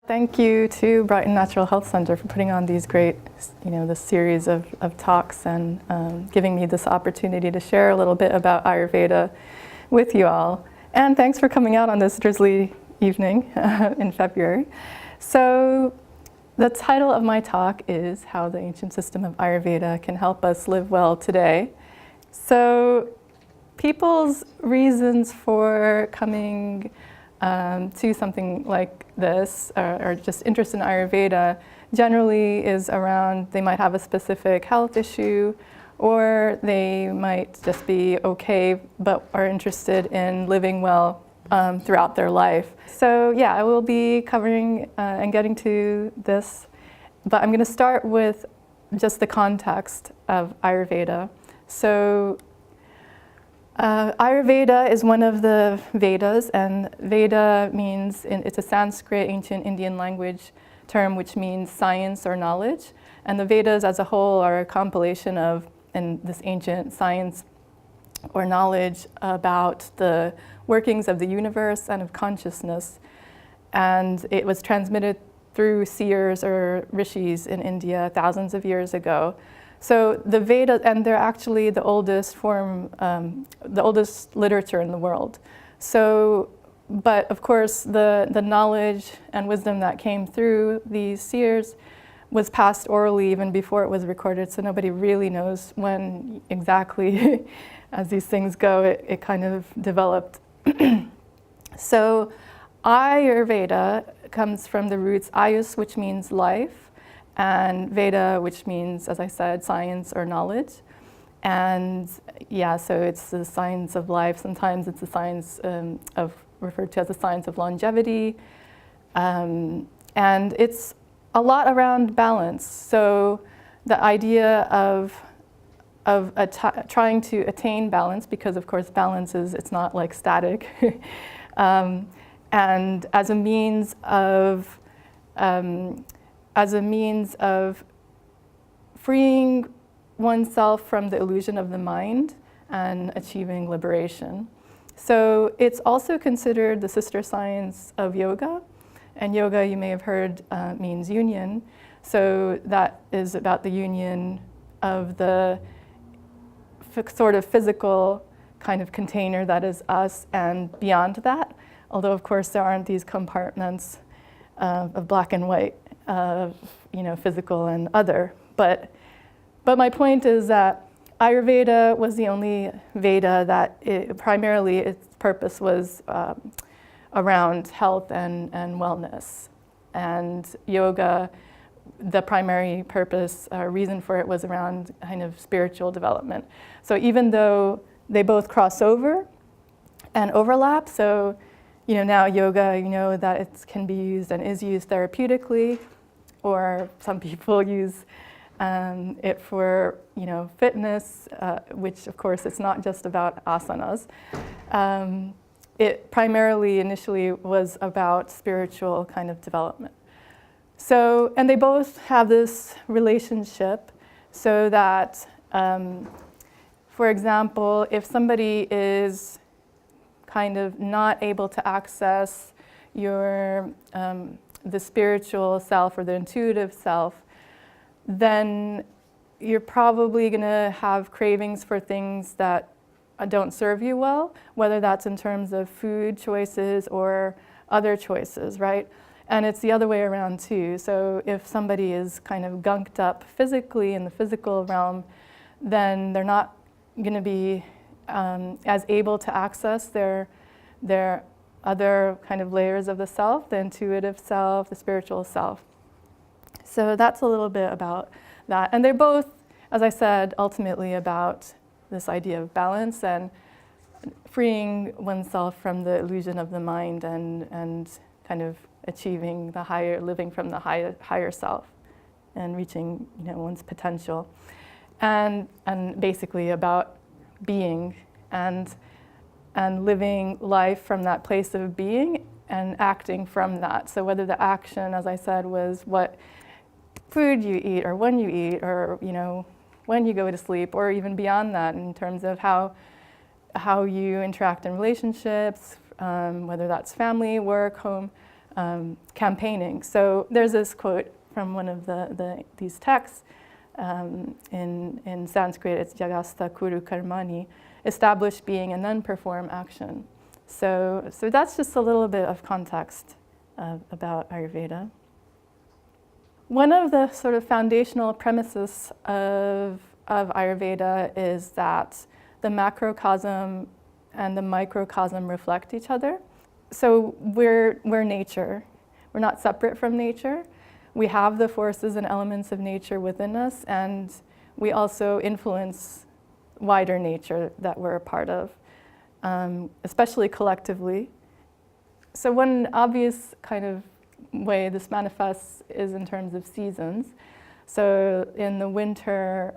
Thank you to Brighton Natural Health Center for putting on these great, this series of talks and giving me this opportunity to share a little bit about Ayurveda with you all. And thanks for coming out on this drizzly evening in February. So the title of my talk is How the Ancient System of Ayurveda Can Help Us Live Well Today. So people's reasons for coming to something like this, or just interest in Ayurveda, generally is around they might have a specific health issue, or they might just be okay but are interested in living well throughout their life. So yeah, I will be covering and getting to this, but I'm going to start with just the context of Ayurveda. So Ayurveda is one of the Vedas, and Veda means, it's a Sanskrit ancient Indian language term which means science or knowledge. And the Vedas as a whole are a compilation of this ancient science or knowledge about the workings of the universe and of consciousness. And it was transmitted through seers or rishis in India thousands of years ago. So the Vedas, and they're actually the oldest form, the oldest literature in the world. So, but of course, the knowledge and wisdom that came through these seers was passed orally even before it was recorded. So nobody really knows when exactly, as these things go, it kind of developed. So Ayurveda comes from the roots Ayus, which means life, and Veda, which means, as I said, science or knowledge. And yeah, so it's the science of life. Sometimes it's the science referred to as the science of longevity. And it's a lot around balance. So the idea of trying to attain balance, because of course balance it's not like static, and as a means of freeing oneself from the illusion of the mind and achieving liberation. So it's also considered the sister science of yoga. And yoga, you may have heard, means union. So that is about the union of the sort of physical kind of container that is us and beyond that. Although, of course, there aren't these compartments of black and white. Physical and other. But my point is that Ayurveda was the only Veda that primarily its purpose was around health and wellness. And yoga, the primary purpose, reason for it was around kind of spiritual development. So even though they both cross over and overlap, so now yoga, that it can be used and is used therapeutically, or some people use it for, fitness, which of course it's not just about asanas. It primarily initially was about spiritual kind of development. So, and they both have this relationship so that, for example, if somebody is kind of not able to access your the spiritual self or the intuitive self, then you're probably going to have cravings for things that don't serve you well, whether that's in terms of food choices or other choices, right? And it's the other way around too. So if somebody is kind of gunked up physically in the physical realm, then they're not going to be as able to access their other kind of layers of the self, the intuitive self, the spiritual self. So that's a little bit about that. And they're both, as I said, ultimately about this idea of balance and freeing oneself from the illusion of the mind and kind of achieving the higher, living from the higher self and reaching one's potential. And basically about being and living life from that place of being and acting from that. So whether the action, as I said, was what food you eat or when you eat or when you go to sleep, or even beyond that in terms of how you interact in relationships, whether that's family, work, home, campaigning. So there's this quote from one of these texts in Sanskrit. It's Jagasta Kuru Karmani, establish being and then perform action. So that's just a little bit of context about Ayurveda. One of the sort of foundational premises of Ayurveda is that the macrocosm and the microcosm reflect each other. So we're nature. We're not separate from nature. We have the forces and elements of nature within us, and we also influence wider nature that we're a part of, especially collectively. So one obvious kind of way this manifests is in terms of seasons. So in the winter,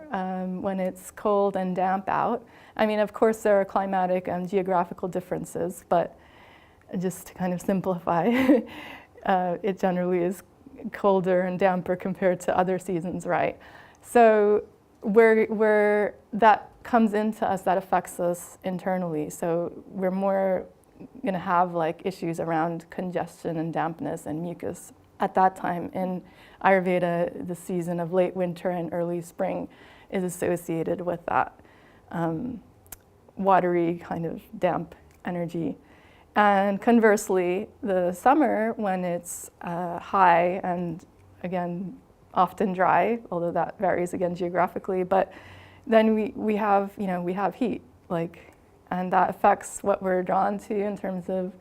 when it's cold and damp out, I mean, of course, there are climatic and geographical differences, but just to kind of simplify, it generally is colder and damper compared to other seasons, right? So where that comes into us, that affects us internally. So we're more going to have like issues around congestion and dampness and mucus. At that time in Ayurveda, the season of late winter and early spring is associated with that watery kind of damp energy. And conversely, the summer, when it's high and again often dry, although that varies again geographically, but then we have heat, and that affects what we're drawn to in terms of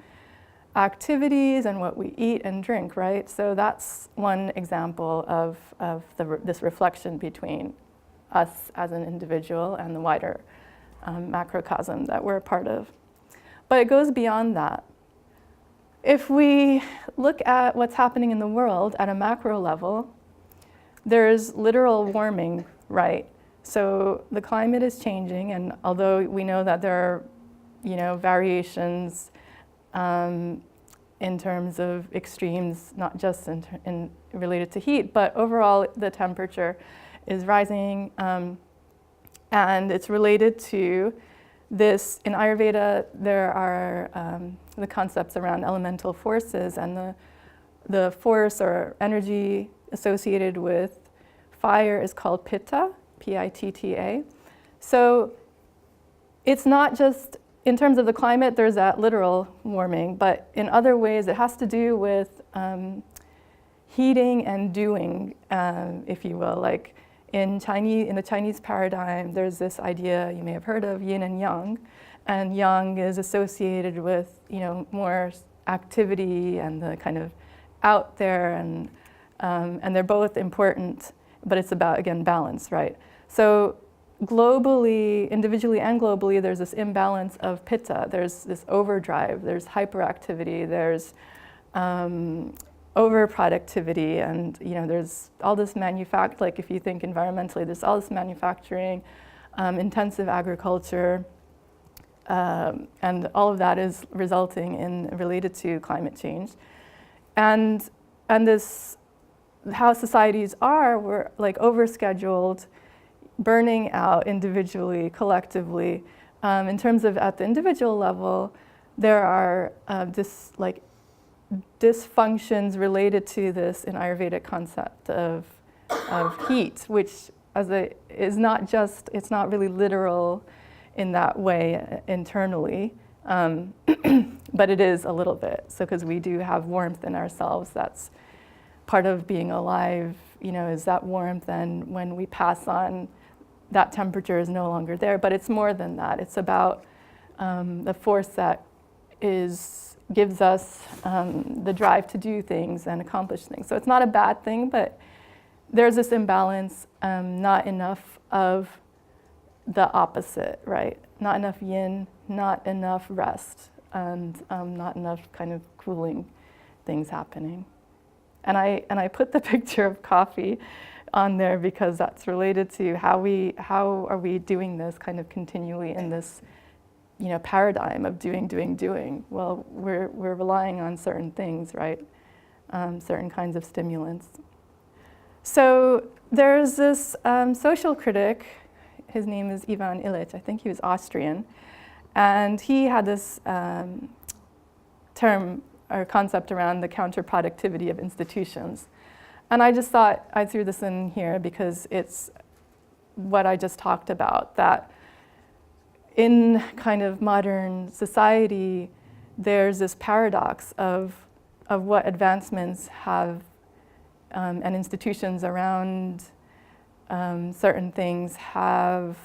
activities and what we eat and drink, right? So that's one example of this reflection between us as an individual and the wider macrocosm that we're a part of. But it goes beyond that. If we look at what's happening in the world at a macro level, there's literal warming, right? So the climate is changing, and although we know that there are, variations in terms of extremes, not just in related to heat, but overall the temperature is rising, and it's related to this. In Ayurveda, there are the concepts around elemental forces, and the force or energy associated with fire is called Pitta, P-I-T-T-A. So it's not just, in terms of the climate, there's that literal warming, but in other ways it has to do with heating and doing, if you will. Like in the Chinese paradigm, there's this idea you may have heard of, yin and yang is associated with more activity and the kind of out there, and they're both important, but it's about, again, balance, right? So globally, individually and globally, there's this imbalance of pitta. There's this overdrive, there's hyperactivity, there's overproductivity, and there's all this like if you think environmentally, there's all this manufacturing, intensive agriculture, and all of that is related to climate change. And this, how societies are, we're like overscheduled, burning out individually, collectively. In terms of at the individual level, there are dysfunctions related to this in Ayurvedic concept of heat, which is not just, it's not really literal in that way internally, but it is a little bit. So because we do have warmth in ourselves, that's part of being alive, is that warmth, and when we pass on, that temperature is no longer there. But it's more than that. It's about the force that gives us the drive to do things and accomplish things. So it's not a bad thing, but there's this imbalance, not enough of the opposite, right? Not enough yin, not enough rest, and not enough kind of cooling things happening. And I put the picture of coffee on there because that's related to how are we doing this kind of continually in this paradigm of doing. Well, we're relying on certain things, right? Certain kinds of stimulants. So there's this social critic. His name is Ivan Illich. I think he was Austrian, and he had this term our concept around the counterproductivity of institutions. And I just thought I threw this in here because it's what I just talked about, that in kind of modern society, there's this paradox of what advancements have and institutions around certain things have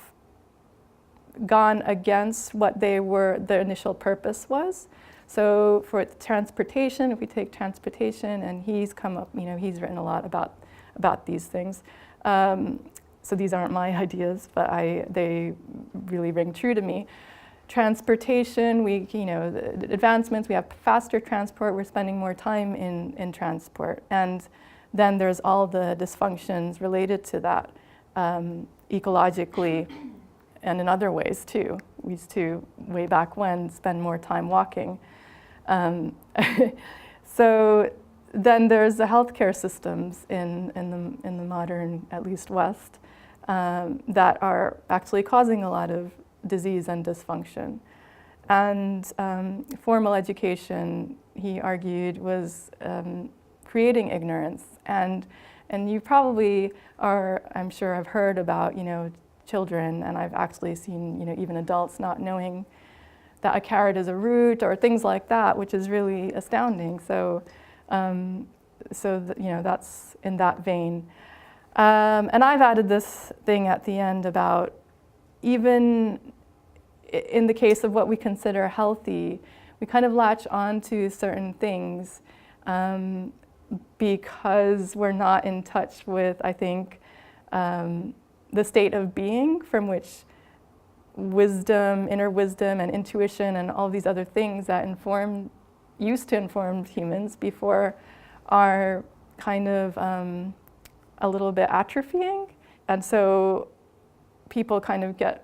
gone against what their initial purpose was. So for transportation, if we take transportation, and he's come up, he's written a lot about these things. So these aren't my ideas, but they really ring true to me. Transportation, the advancements, we have faster transport, we're spending more time in transport. And then there's all the dysfunctions related to that, ecologically and in other ways too. We used to, way back when, spend more time walking. So then there's the healthcare systems in the modern, at least West, that are actually causing a lot of disease and dysfunction. And formal education, he argued, was creating ignorance. And you probably are, I'm sure, have heard about, children, and I've actually seen, even adults not knowing that a carrot is a root or things like that, which is really astounding. So, that's in that vein. And I've added this thing at the end about, even in the case of what we consider healthy, we kind of latch on to certain things because we're not in touch with, I think, the state of being from which wisdom, inner wisdom, and intuition, and all these other things that used to inform humans before are kind of a little bit atrophying. And so people kind of get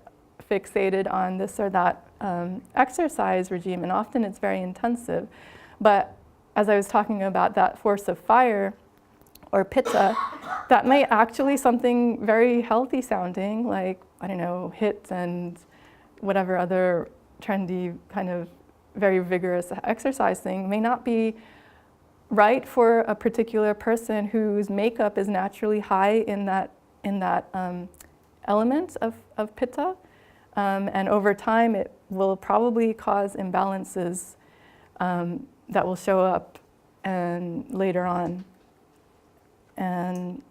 fixated on this or that exercise regime, and often it's very intensive. But as I was talking about that force of fire, or pitta, that might actually something very healthy sounding, like, I don't know, HIIT and whatever other trendy kind of very vigorous exercise thing, may not be right for a particular person whose makeup is naturally high in that element of pitta. And over time, it will probably cause imbalances that will show up and later on. And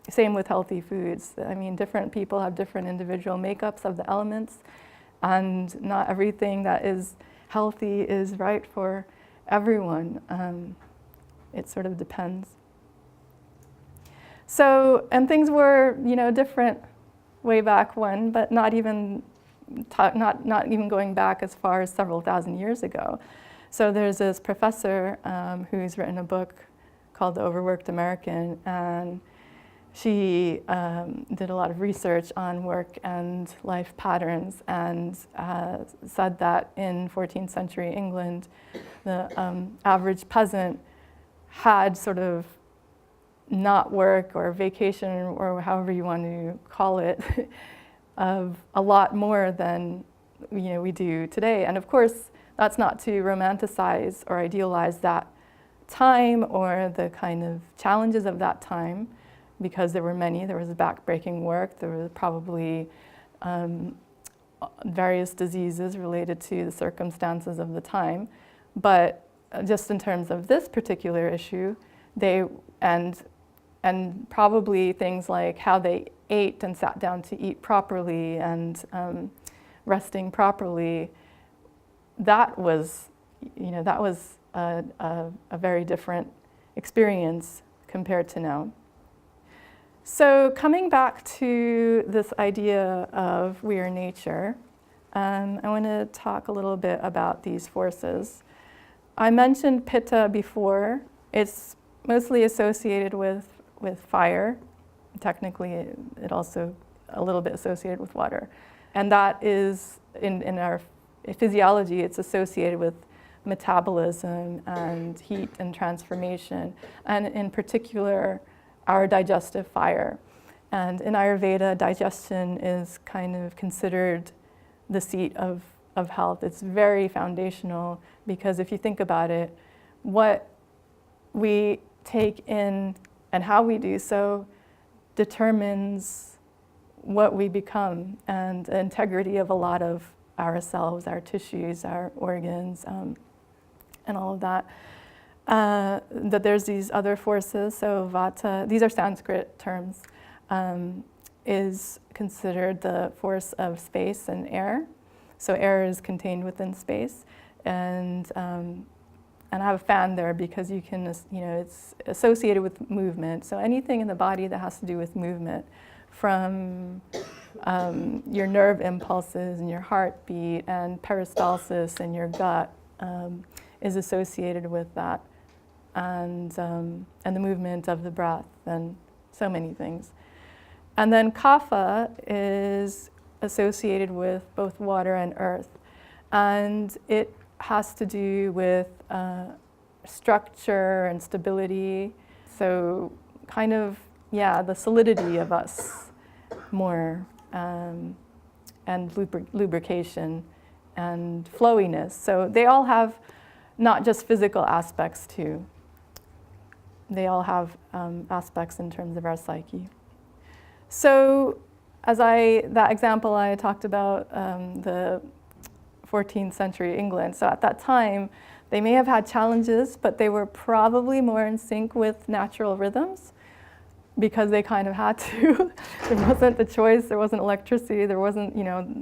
same with healthy foods. I mean, different people have different individual makeups of the elements, and not everything that is healthy is right for everyone. It sort of depends. So, and things were, different way back when, but not even going back as far as several thousand years ago. So there's this professor who's written a book called The Overworked American, and she did a lot of research on work and life patterns, and said that in 14th century England, the average peasant had sort of not work or vacation, or however you want to call it, of a lot more than we do today. And of course, that's not to romanticize or idealize that time or the kind of challenges of that time, because there were many. There was backbreaking work. There was probably various diseases related to the circumstances of the time. But just in terms of this particular issue, and probably things like how they ate and sat down to eat properly and resting properly, that was a very different experience compared to now. So coming back to this idea of we are nature, I want to talk a little bit about these forces. I mentioned pitta before. It's mostly associated with fire. Technically, it also a little bit associated with water. And that is, in our physiology, it's associated with metabolism and heat and transformation, and in particular, our digestive fire. And in Ayurveda, digestion is kind of considered the seat of health. It's very foundational, because if you think about it, what we take in and how we do so determines what we become, and the integrity of a lot of ourselves, our tissues, our organs, and all of that. That there's these other forces, so vata, these are Sanskrit terms, is considered the force of space and air. So air is contained within space, and I have a fan there because you can, it's associated with movement. So anything in the body that has to do with movement, from your nerve impulses and your heartbeat and peristalsis in your gut, is associated with that, and the movement of the breath and so many things. And then kapha is associated with both water and earth, and it has to do with structure and stability. So kind of, the solidity of us more, and lubrication and flowiness. So they all have not just physical aspects too. They all have aspects in terms of our psyche. So that example I talked about, the 14th century England. So at that time, they may have had challenges, but they were probably more in sync with natural rhythms because they kind of had to. There wasn't the choice, there wasn't electricity, there wasn't,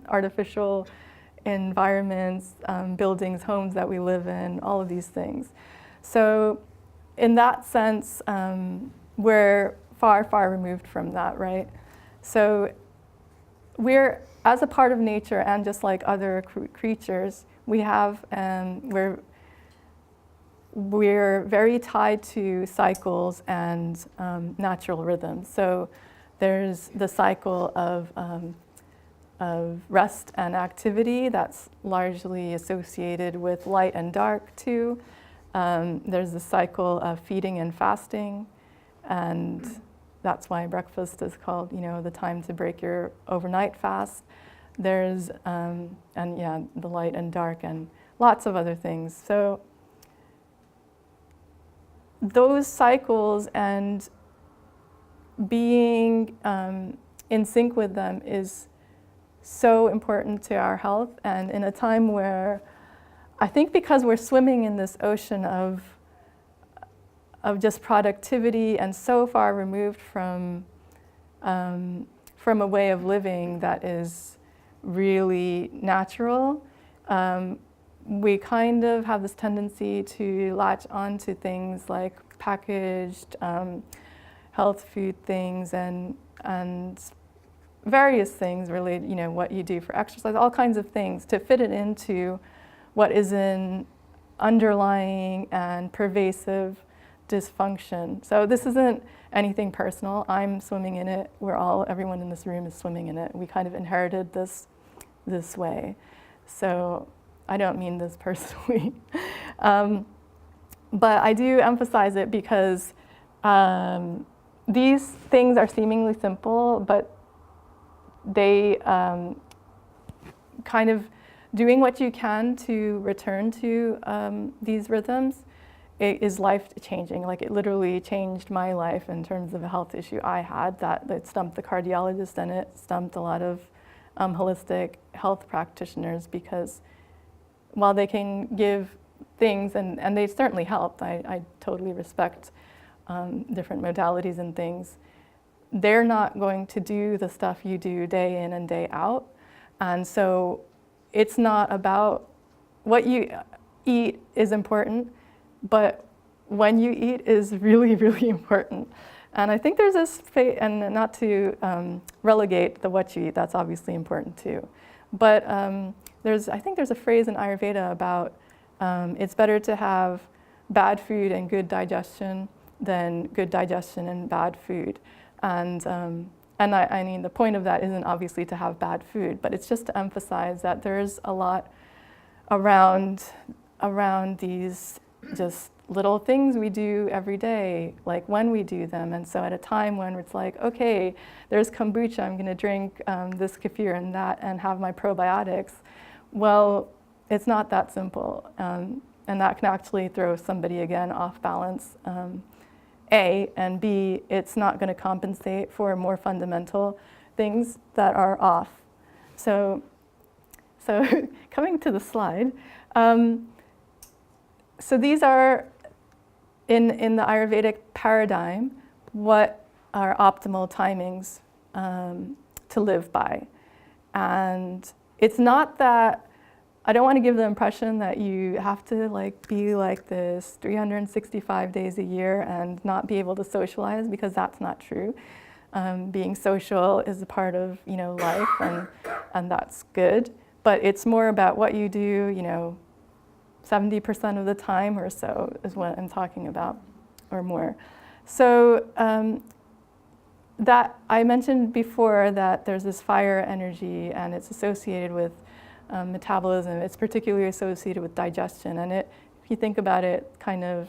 artificial environments, buildings, homes that we live in, all of these things. So in that sense, we're far, far removed from that, right? So we're, as a part of nature and just like other creatures, we have, we're very tied to cycles and natural rhythms. So there's the cycle of rest and activity that's largely associated with light and dark too. There's the cycle of feeding and fasting, and that's why breakfast is called, the time to break your overnight fast. There's, the light and dark and lots of other things. So those cycles and being in sync with them is so important to our health. And in a time where I think because we're swimming in this ocean of just productivity and so far removed from a way of living that is really natural, we kind of have this tendency to latch onto things like packaged health food things and various things related, what you do for exercise, all kinds of things to fit it into what is an underlying and pervasive dysfunction. So this isn't anything personal. I'm swimming in it. Everyone in this room is swimming in it. We kind of inherited this way. So I don't mean this personally. But I do emphasize it because these things are seemingly simple, but they kind of doing what you can to return to these rhythms, it is life-changing. Like, it literally changed my life in terms of a health issue I had that stumped the cardiologist, and it stumped a lot of holistic health practitioners, because while they can give things, and they certainly helped, I totally respect different modalities and things, they're not going to do the stuff you do day in and day out. And so it's not about what you eat is important, but when you eat is really, really important. And I think there's this, and not to relegate the what you eat, that's obviously important too. But I think there's a phrase in Ayurveda about it's better to have bad food and good digestion than good digestion and bad food. And I mean, the point of that isn't obviously to have bad food, but it's just to emphasize that there's a lot around these just little things we do every day, like when we do them. And so at a time when it's like, okay, there's kombucha, I'm going to drink this kefir and that and have my probiotics. Well, it's not that simple. And that can actually throw somebody again off balance. A, and B, it's not going to compensate for more fundamental things that are off. So coming to the slide, so these are, in the Ayurvedic paradigm, what are optimal timings to live by. And it's not that, I don't want to give the impression that you have to be like this 365 days a year and not be able to socialize, because that's not true. Being social is a part of life, and that's good. But it's more about what you do 70% of the time or so is what I'm talking about, or more. So that I mentioned before that there's this fire energy, and it's associated with metabolism. It's particularly associated with digestion, and if you think about it kind of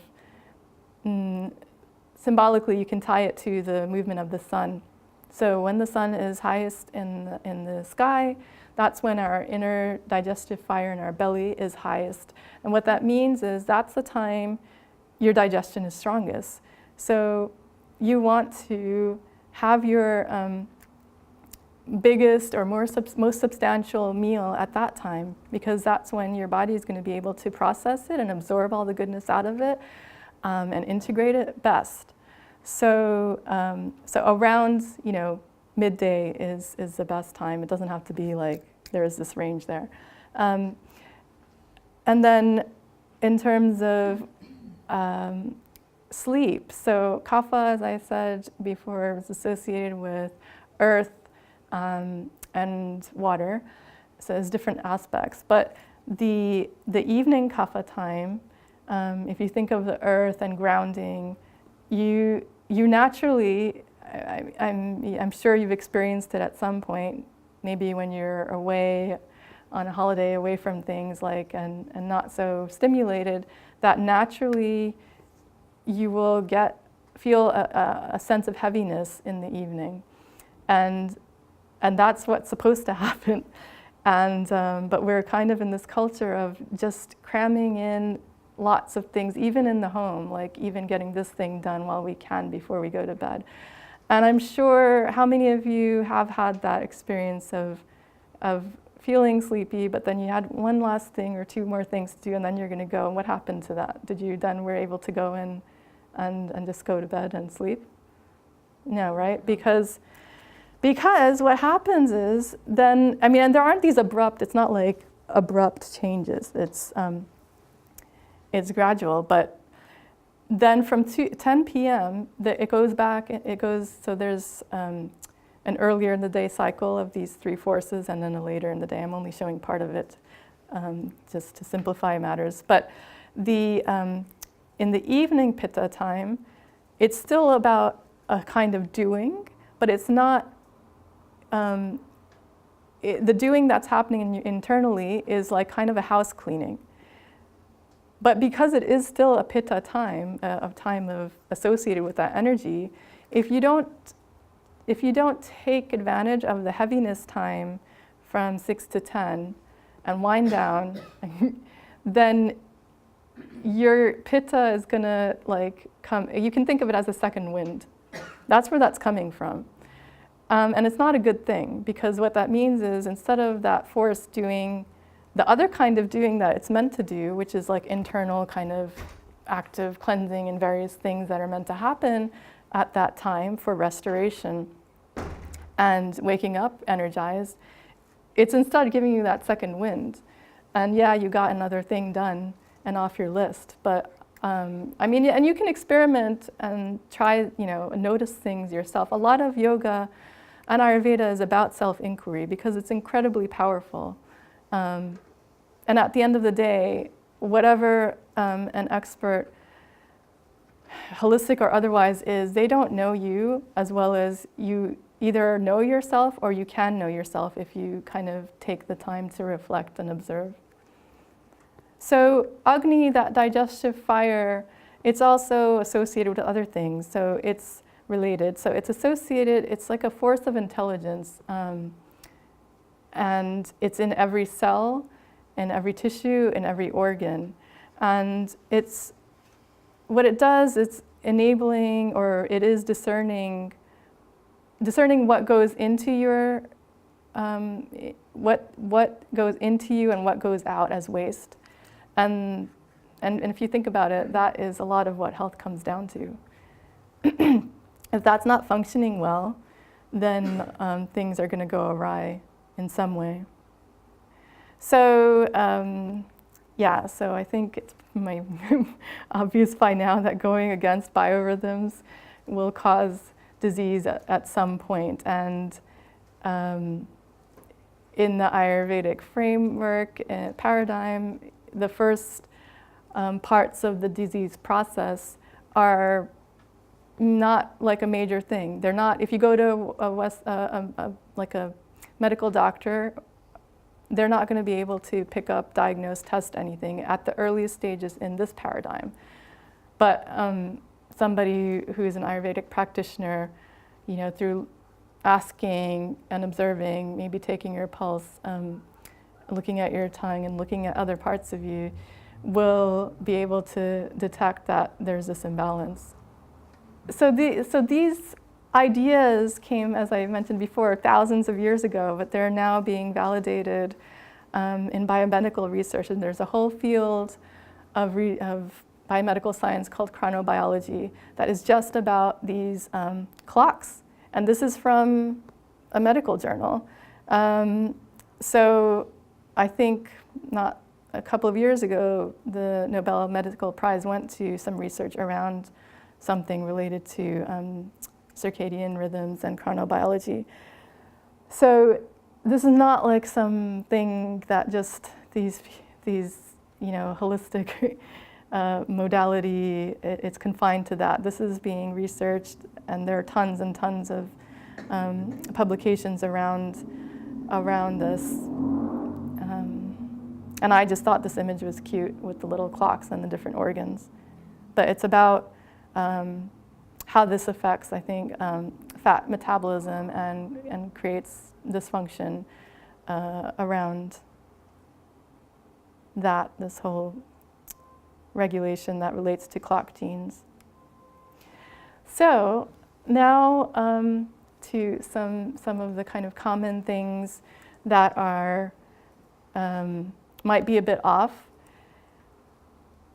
symbolically, you can tie it to the movement of the sun. So when the sun is highest in the sky, that's when our inner digestive fire in our belly is highest. And what that means is that's the time your digestion is strongest. So you want to have your biggest or most substantial meal at that time, because that's when your body is going to be able to process it and absorb all the goodness out of it and integrate it best. So around midday is the best time. It doesn't have to be there is this range there. And then in terms of sleep, so kapha, as I said before, is associated with earth and water, so there's different aspects. But the evening kapha time, if you think of the earth and grounding, you naturally, I'm sure you've experienced it at some point, maybe when you're away on a holiday, away from things and not so stimulated, that naturally you will feel a sense of heaviness in the evening. And that's what's supposed to happen. And but we're kind of in this culture of just cramming in lots of things, even in the home, even getting this thing done while we can before we go to bed. And I'm sure, how many of you have had that experience of feeling sleepy, but then you had one last thing or two more things to do, and then you're going to go, and what happened to that? Did you then were able to go in and just go to bed and sleep? No, right? Because what happens is then, and there aren't these abrupt, it's not like abrupt changes. It's gradual, but then from 10 p.m., it goes back, so there's an earlier in the day cycle of these three forces, and then a later in the day. I'm only showing part of it just to simplify matters. But in the evening pitta time, it's still about a kind of doing, but it's not, the doing that's happening internally is kind of a house cleaning. But because it is still a pitta time, associated with that energy, if you don't take advantage of the heaviness time from 6 to 10 and wind down, then your pitta is gonna come. You can think of it as a second wind. That's where that's coming from, and it's not a good thing, because what that means is instead of that force doing the other kind of doing that it's meant to do, which is internal kind of active cleansing and various things that are meant to happen at that time for restoration and waking up energized, it's instead giving you that second wind. And yeah, you got another thing done and off your list. But and you can experiment and try, notice things yourself. A lot of yoga and Ayurveda is about self-inquiry because it's incredibly powerful. And at the end of the day, whatever an expert, holistic or otherwise, is, they don't know you as well as you either know yourself or you can know yourself if you kind of take the time to reflect and observe. So Agni, that digestive fire, it's also associated with other things. So it's related. So it's associated, it's like a force of intelligence. And it's in every cell, in every tissue, in every organ. And it's what it does, it's enabling, or it is discerning what goes into your what goes into you and what goes out as waste. And if you think about it, that is a lot of what health comes down to. If that's not functioning well, then things are going to go awry in some way. So so I think it's obvious by now that going against biorhythms will cause disease at some point. And in the Ayurvedic framework and paradigm, the first parts of the disease process are not like a major thing. They're not. If you go to a medical doctor, they're not going to be able to pick up, diagnose, test anything at the earliest stages in this paradigm. But somebody who's an Ayurvedic practitioner, through asking and observing, maybe taking your pulse, looking at your tongue and looking at other parts of you, will be able to detect that there's this imbalance. So these ideas came, as I mentioned before, thousands of years ago, but they're now being validated in biomedical research. And there's a whole field of biomedical science called chronobiology that is just about these clocks. And this is from a medical journal. So I think not a couple of years ago, the Nobel Medical Prize went to some research around something related to circadian rhythms and chronobiology. So this is not like something that just these holistic modality, it's confined to that. This is being researched, and there are tons and tons of publications around this. And I just thought this image was cute with the little clocks and the different organs. But it's about how this affects, I think, fat metabolism and creates dysfunction around that, this whole regulation that relates to clock genes. So now to some of the kind of common things that are might be a bit off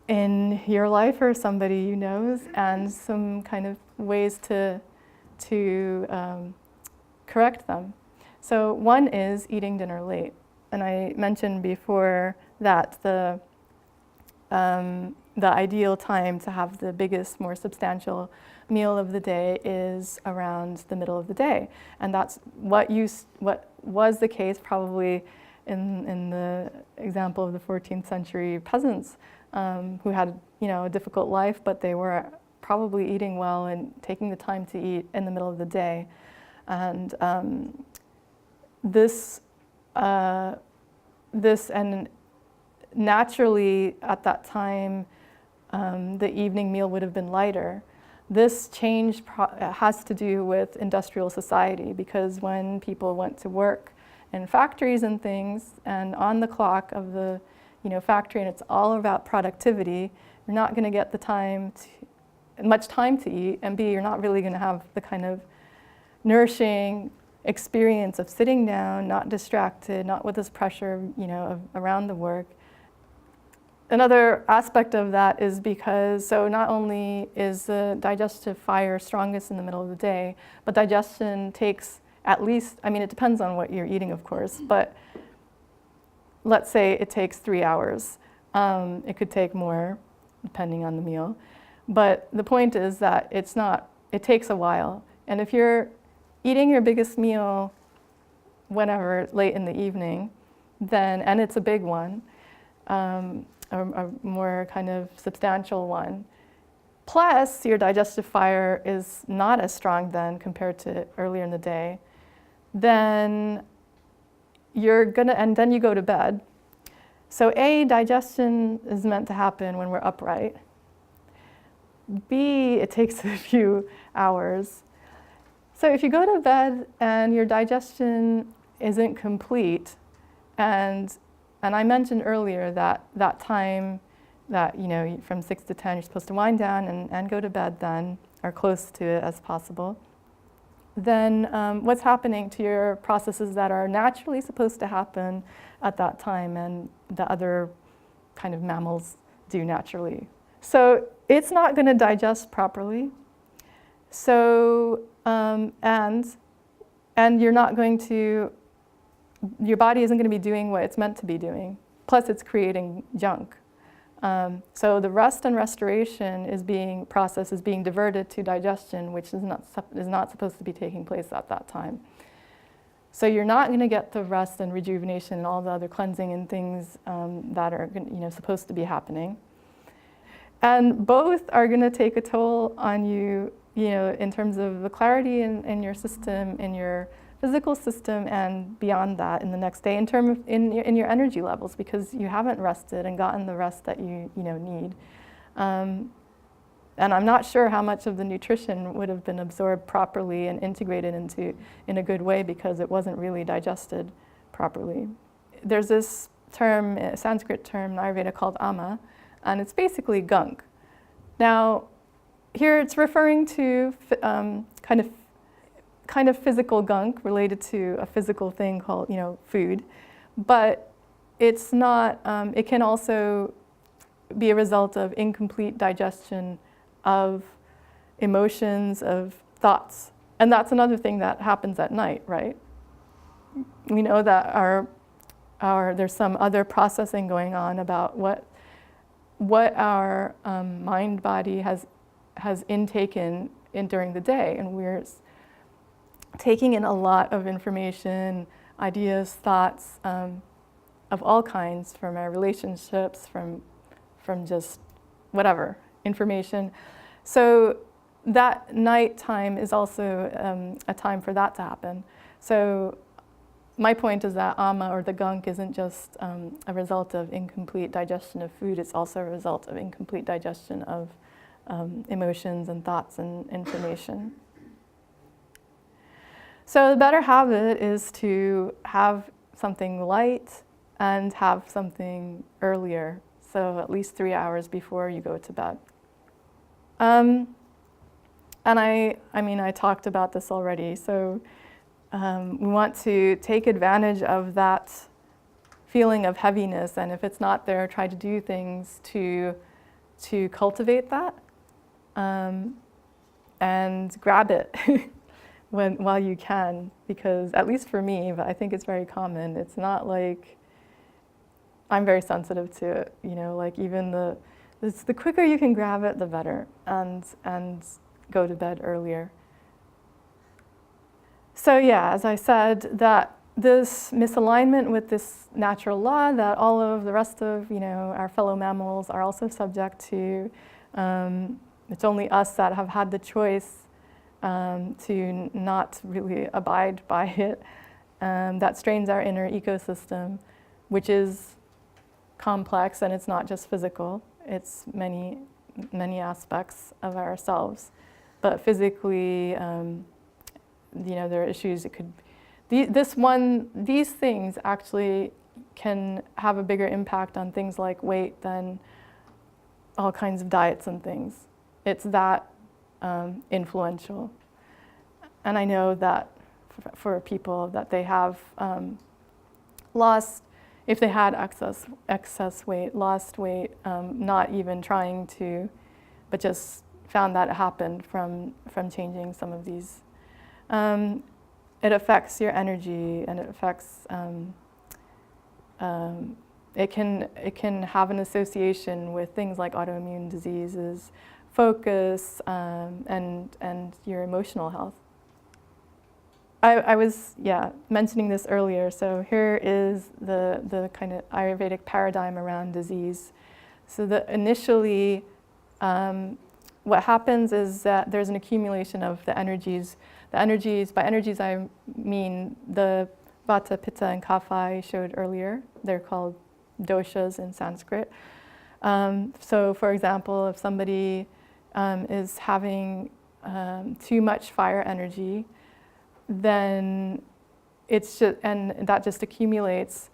in your life or somebody you knows, and some kind of ways to correct them. So one is eating dinner late, and I mentioned before that the ideal time to have the biggest, more substantial meal of the day is around the middle of the day, and that's what was the case probably in the example of the 14th century peasants who had a difficult life, but they were probably eating well and taking the time to eat in the middle of the day. And this and naturally at that time the evening meal would have been lighter. This change has to do with industrial society, because when people went to work in factories and things, and on the clock of the factory, and it's all about productivity, you're not going to get much time to eat, and B, you're not really going to have the kind of nourishing experience of sitting down, not distracted, not with this pressure, around the work. Another aspect of that is because, so not only is the digestive fire strongest in the middle of the day, but digestion takes at least, it depends on what you're eating, of course, but let's say it takes 3 hours. It could take more, depending on the meal. But the point is that it takes a while. And if you're eating your biggest meal whenever, late in the evening, and it's a big one, a more kind of substantial one, plus your digestive fire is not as strong then compared to earlier in the day, then then you go to bed. So A, digestion is meant to happen when we're upright. B, it takes a few hours. So if you go to bed and your digestion isn't complete, and I mentioned earlier that time that, from 6 to 10, you're supposed to wind down and go to bed then, or close to it as possible. Then what's happening to your processes that are naturally supposed to happen at that time and the other kind of mammals do naturally. So it's not going to digest properly. So, and you're not going to, your body isn't going to be doing what it's meant to be doing. Plus it's creating junk. So the rest and restoration process is being diverted to digestion, which is not supposed to be taking place at that time. So you're not going to get the rest and rejuvenation and all the other cleansing and things that are supposed to be happening. And both are going to take a toll on you, in terms of the clarity in your system, in your physical system, and beyond that in the next day, in your energy levels, because you haven't rested and gotten the rest that you need. And I'm not sure how much of the nutrition would have been absorbed properly and integrated in a good way, because it wasn't really digested properly. There's this term, a Sanskrit term in Ayurveda called Amma, and it's basically gunk. Now, here it's referring to kind of physical gunk related to a physical thing called, food, but it's not. It can also be a result of incomplete digestion of emotions, of thoughts, and that's another thing that happens at night, right? We know that there's some other processing going on about what our mind body has intaken during the day, and we're taking in a lot of information, ideas, thoughts of all kinds, from our relationships, from just whatever information. So that night time is also a time for that to happen. So my point is that Amma, or the gunk, isn't just a result of incomplete digestion of food, it's also a result of incomplete digestion of emotions and thoughts and information. So the better habit is to have something light and have something earlier, so at least 3 hours before you go to bed. And I talked about this already, so we want to take advantage of that feeling of heaviness, and if it's not there, try to do things to cultivate that, and grab it while you can, because at least for me, but I think it's very common, it's not like, I'm very sensitive to it, like even the quicker you can grab it, the better, and go to bed earlier. So yeah, as I said, that this misalignment with this natural law that all of the rest of our fellow mammals are also subject to, it's only us that have had the choice to not really abide by it. That strains our inner ecosystem, which is complex, and it's not just physical. It's many aspects of ourselves. But physically, there are issues. It could these things actually can have a bigger impact on things like weight than all kinds of diets and things. It's that influential. And I know that for people that they have lost, if they had excess weight, lost weight, not even trying to, but just found that it happened from changing some of these. It affects your energy, and it affects. It can have an association with things like autoimmune diseases, focus, and your emotional health. I was mentioning this earlier. So here is the kind of Ayurvedic paradigm around disease. So initially, what happens is that there's an accumulation of the energies. The energies, by energies I mean the Vata, Pitta, and Kapha I showed earlier. They're called doshas in Sanskrit. So for example, if somebody is having too much fire energy, then and that just accumulates.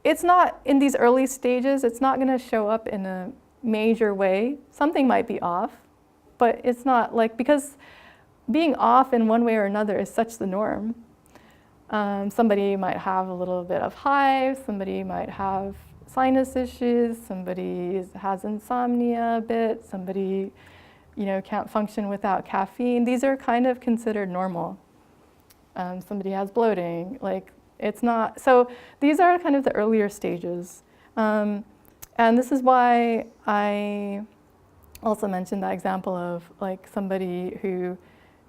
it's not, in these early stages, it's not going to show up in a major way. Something might be off, but it's not like, because being off in one way or another is such the norm. Somebody might have a little bit of hives, somebody might have sinus issues, somebody has insomnia a bit, somebody, can't function without caffeine. These are kind of considered normal. Somebody has bloating, like it's not, so these are kind of the earlier stages. And this is why I also mentioned that example of like somebody who,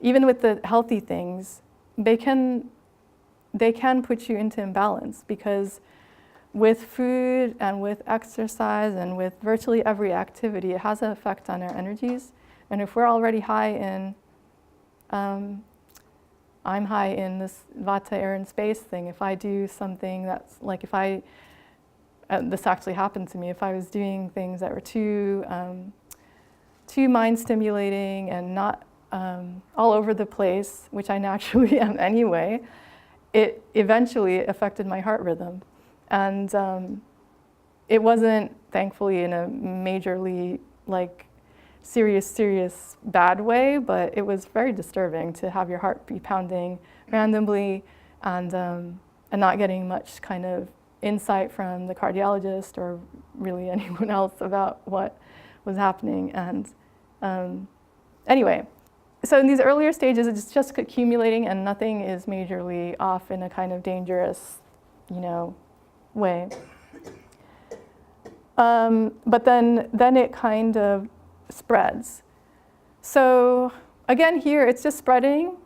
even with the healthy things, they can put you into imbalance, because with food and with exercise and with virtually every activity, it has an effect on our energies. And if we're already high in, I'm high in this vata, air, and space thing. If I do something that's like, this actually happened to me, if I was doing things that were too mind stimulating and not all over the place, which I naturally am anyway, it eventually affected my heart rhythm. And it wasn't, thankfully, in a majorly serious bad way, but it was very disturbing to have your heart be pounding randomly and not getting much kind of insight from the cardiologist or really anyone else about what was happening. And anyway, so in these earlier stages, it's just accumulating and nothing is majorly off in a kind of dangerous, way. But then it kind of spreads. So again, here it's just spreading,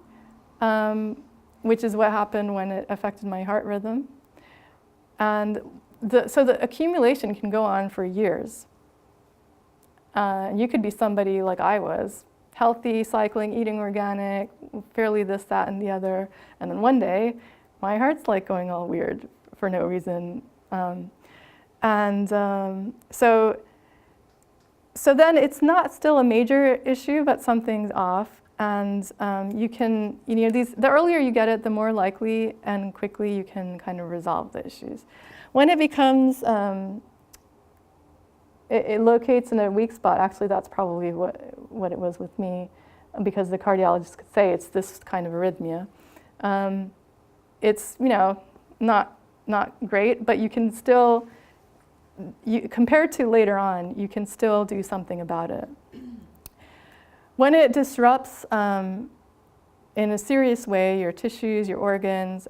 which is what happened when it affected my heart rhythm. And so the accumulation can go on for years. You could be somebody like I was, healthy, cycling, eating organic, fairly this, that, and the other. And then one day, my heart's like going all weird for no reason. So then it's not still a major issue, but something's off. And you can, the earlier you get it, the more likely and quickly you can kind of resolve the issues. When it becomes, it locates in a weak spot, actually that's probably what it was with me, because the cardiologist could say it's this kind of arrhythmia. It's, not great, but you can still, compared to later on, you can still do something about it. When it disrupts in a serious way your tissues, your organs,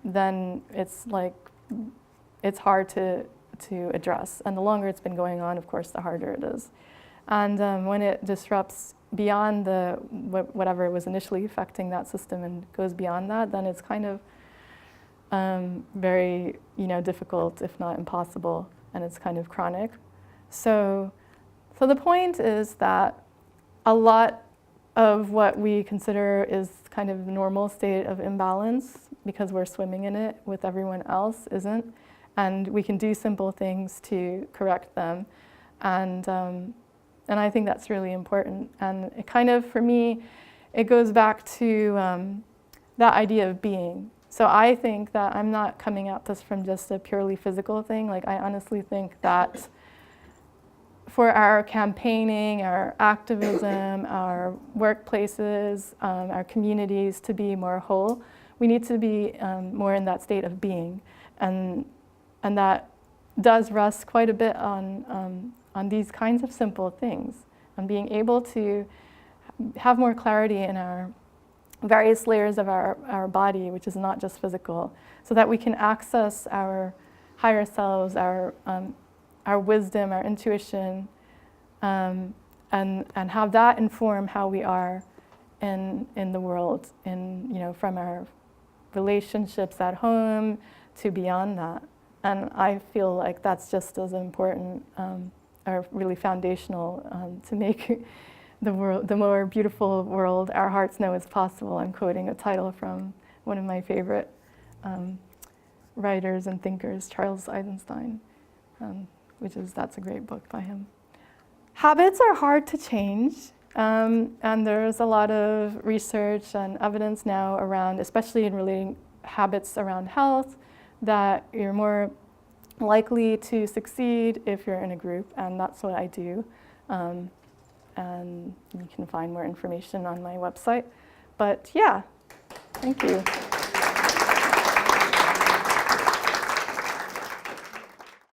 then it's hard to address. And the longer it's been going on, of course, the harder it is. And when it disrupts beyond whatever was initially affecting that system and goes beyond that, then it's kind of very difficult, if not impossible, and it's kind of chronic. So the point is that a lot of what we consider is kind of the normal state of imbalance, because we're swimming in it with everyone else, isn't. And we can do simple things to correct them. And I think that's really important. And it kind of, for me, it goes back to that idea of being. So I think that I'm not coming at this from just a purely physical thing. Like, I honestly think that for our campaigning, our activism, our workplaces, our communities to be more whole, we need to be more in that state of being. And that does rest quite a bit on these kinds of simple things, on being able to have more clarity in our various layers of our body, which is not just physical, so that we can access our higher selves, our wisdom, our intuition, and have that inform how we are in the world, from our relationships at home to beyond that. And I feel like that's just as important, or really foundational, to make the world, the more beautiful world our hearts know is possible. I'm quoting a title from one of my favorite writers and thinkers, Charles Eisenstein, that's a great book by him. Habits are hard to change, and there's a lot of research and evidence now around, especially in relating habits around health, that you're more likely to succeed if you're in a group, and that's what I do. And you can find more information on my website. But yeah, thank you.